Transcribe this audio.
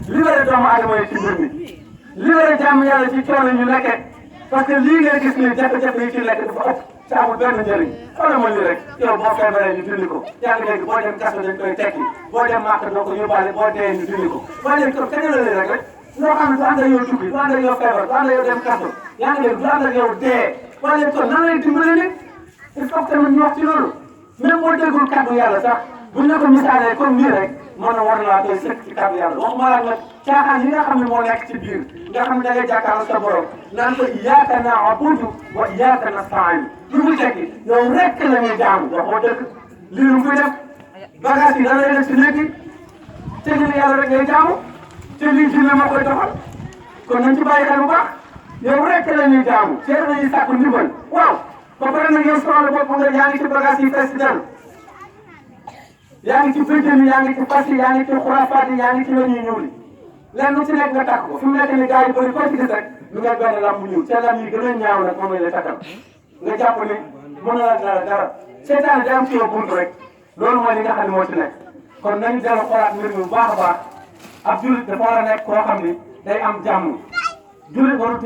libéré doomu aadama yi ci mbir mi libéré jàmm yàlla ci coono ñu nekkee parce que lii ngay gis nii jafe-jafe yi ci nekk dafa ëpp te amul benn njëriñ xoolal ma lii rek yow boo feebaree ñu dindi ko yaa ngi dégg boo dem kaso dañ koy tekki boo dem màkk doo ko yóbbaale boo dee ñu dindi ko waaye léegi kon kañ la lii rek loo xam ne du ànd ak yow tukki du ànd ak yow feebar du ànd ak yow dem kaso yaa ngi dégg du ànd ak yow dee waaye léegi kon nan lay dimbali nit il faut que tamit ñu wax ci loolu même boo déggul kàddu yàlla sax buñ la ko misaalee comme nii rek mën na war laa koy sëkk ci kàddu yàlla waxuma la nag caaxaan yi nga xam ne moo nekk ci biir nga xam ne da ngay jàkkaarloo sa borom naan ko iyyaaka na'budu wa iyyaaka nasta'iin lu muy tekki yow rek la ñuy jaamu waxoo dëgg lii lu muy def bagage yi da lay def si nekk te ñu ne yàlla rek ngay jaamu te lii dina ma koy doxal kon nañ ci bàyyi xel bu baax yow rek la ñuy jaamu te dañuy sàkku ndimbal waaw ba pare nag yow soxla bopp nga yaa ngi ci bagage yi fees del yaa ngi ci bëjjën yi yaa ngi ci fas yi yaa ngi ci xuraafaat yi yaa ngi ci la ñuy ñuul lenn lu ci nekk nga takk ko fi mu nekk ni gars yi bëri koo ci gis rek lu ngay benn lam bu ñuul te lam yi gën a ñaaw nag moom la takkal nga jàpp ni mën na la dara seetaan day am ci yow bunt rek loolu mooy li nga xam ne moo ci nekk kon nañu dellu xoolaat mbir mi bu baax a baax ab jullit dafa war a nekk koo xam ni day am jàmm jullit warul